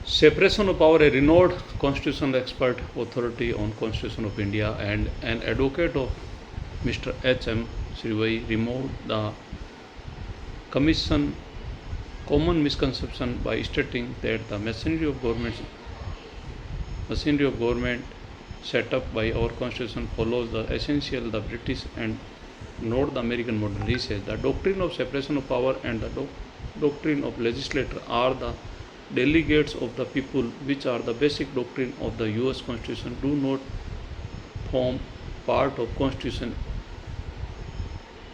Separation of power, a renowned constitutional expert authority on Constitution of India and an advocate of Mr. H.M. Srivai removed the commission common misconception by stating that the machinery of government set up by our constitution follows the essential the British and not the American model. He says the doctrine of separation of power and the doctrine of legislature are the delegates of the people, which are the basic doctrine of the US Constitution, do not form part of Constitution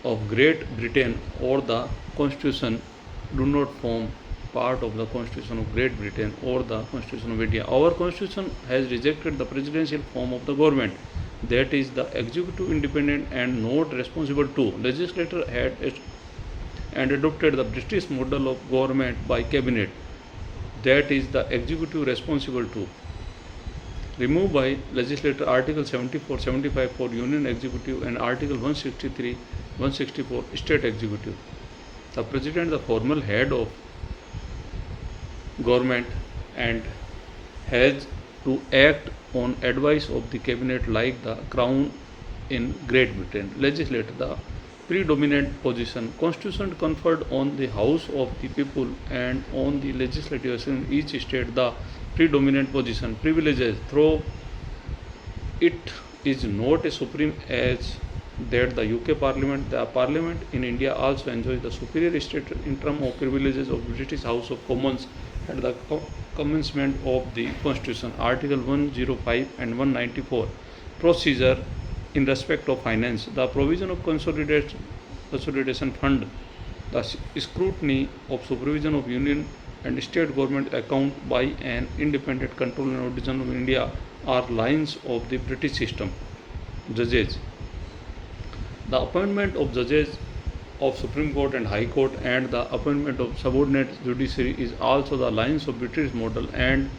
of Great Britain or the Constitution do not form part of the Constitution of Great Britain or the Constitution of India. Our Constitution has rejected the presidential form of the government, that is the executive independent and not responsible to legislature had and adopted the British model of government by cabinet, that is the executive responsible to removed by legislature article 74 75 for union executive and article 163 164 state executive. The president the formal head of government and has to act on advice of the cabinet like the crown in Great Britain. Legislature the predominant position. Constitution conferred on the House of the People and on the legislative assembly in each state the predominant position. Privileges. Though it is not a supreme as that the UK Parliament, the Parliament in India also enjoys the superior state in terms of privileges of British House of Commons at the commencement of the Constitution. Article 105 and 194. Procedure in respect of finance, the provision of consolidation fund, the scrutiny of supervision of union and state government account by an independent control and audition of India are lines of the British system. Judges, the appointment of judges of Supreme Court and High Court and the appointment of subordinate judiciary is also the lines of British model and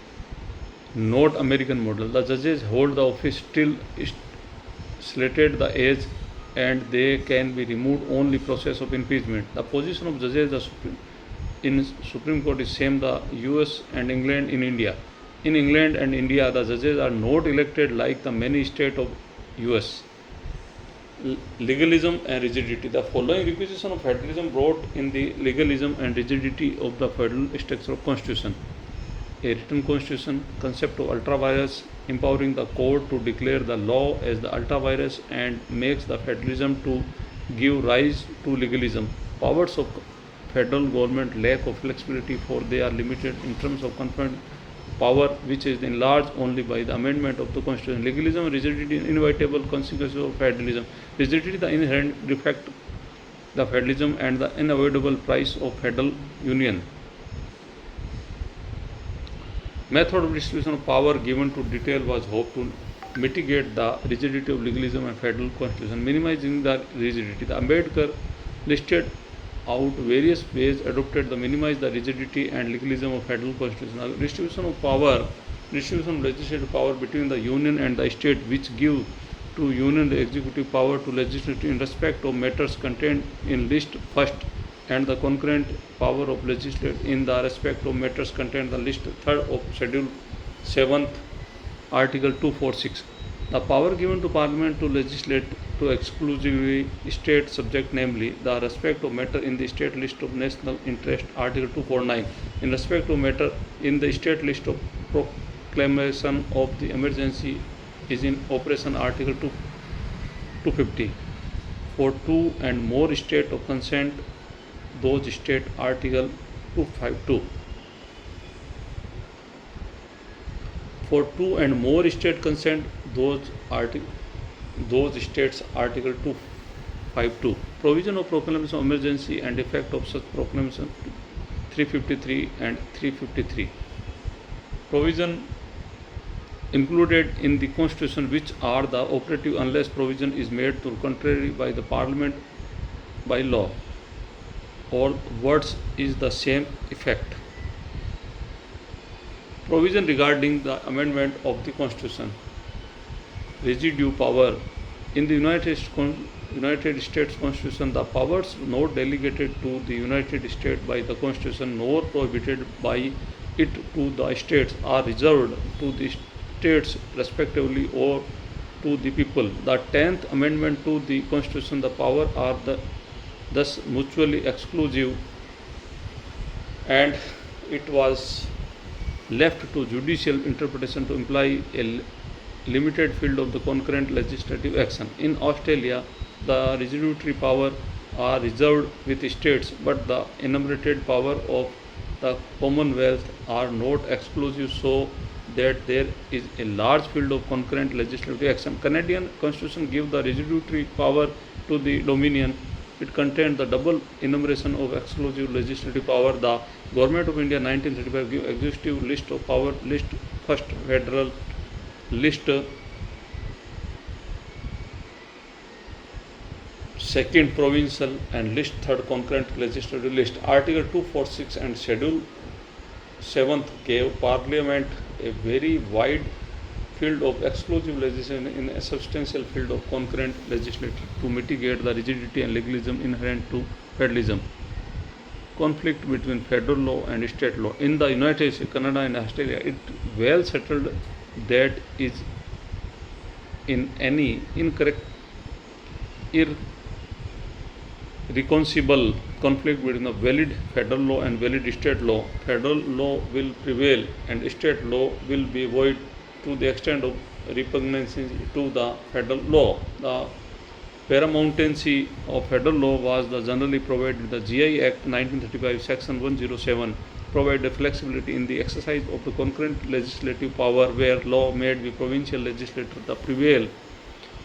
not American model. The judges hold the office till slated the age and they can be removed only process of impeachment. The position of judges in Supreme Court is same the US and England in India. In England and India the judges are not elected like the many states of US. Legalism and rigidity. The following requisition of federalism brought in the legalism and rigidity of the federal structure of constitution. A written constitution, concept of ultra vires, empowering the court to declare the law as the ultra vires and makes the federalism to give rise to legalism. Powers of federal government lack of flexibility for they are limited in terms of conferred power which is enlarged only by the amendment of the constitution. Legalism, rigidity, inevitable consequences of federalism. Rigidity, the inherent defect, the federalism and the unavoidable price of federal union. Method of distribution of power given to detail was hoped to mitigate the rigidity of legalism and federal constitution, minimizing the rigidity. The Ambedkar listed out various ways adopted to minimize the rigidity and legalism of federal constitution. The distribution of power, distribution of legislative power between the union and the state, which give to union the executive power to legislature in respect of matters contained in list first and the concurrent power of legislature in the respect of matters contained in the list third of schedule 7th article 246. The power given to parliament to legislate to exclusively state subject, namely the respect of matter in the state list of national interest article 249, in respect of matter in the state list of proclamation of the emergency is in operation article 250. For two and more state of consent those state article 252. For two and more state consent those states article 252. Provision of proclamation of emergency and effect of such proclamation 353 and 353. Provision included in the constitution which are the operative unless provision is made to contrary by the parliament by law. All words is the same effect. Provision regarding the amendment of the constitution. Residue power. In the United States Constitution, the powers not delegated to the United States by the Constitution nor prohibited by it to the states are reserved to the states respectively or to the people. The 10th Amendment to the Constitution, the power are thus mutually exclusive, and it was left to judicial interpretation to imply a limited field of the concurrent legislative action. In Australia, the residuary power are reserved with states, but the enumerated power of the Commonwealth are not exclusive, so that there is a large field of concurrent legislative action. Canadian Constitution gives the residuary power to the Dominion. It contains the double enumeration of exclusive legislative power. The Government of India 1935 gives executive list of power, list first federal, list second provincial, and list third concurrent legislative list. Article 246 and Schedule 7th gave Parliament a very wide field of exclusive legislation in a substantial field of concurrent legislature to mitigate the rigidity and legalism inherent to federalism. Conflict between federal law and state law. In the United States, Canada and Australia, it well settled that is in any irreconcilable conflict between the valid federal law and valid state law, federal law will prevail and state law will be void to the extent of repugnancy to the federal law. The paramountcy of federal law was generally provided. The GI Act 1935 Section 107 provided flexibility in the exercise of the concurrent legislative power where law made by provincial legislature the prevail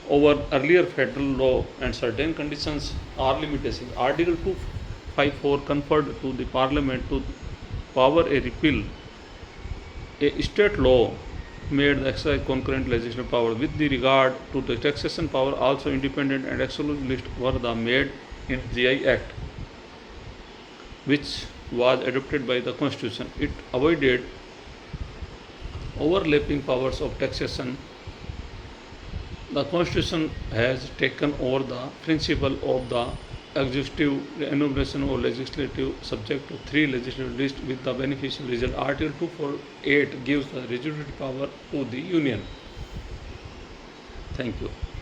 over earlier federal law, and certain conditions are limitations. Article 254 conferred to the Parliament to power a repeal a state law made the exercise concurrent legislative power. With the regard to the taxation power, also independent and exclusive list were the made in GI Act, which was adopted by the Constitution. It avoided overlapping powers of taxation. The Constitution has taken over the principle of the executive enumeration or legislative subject to 3 legislative lists with the beneficial result. Article 248 gives the residuary power to the Union. Thank you.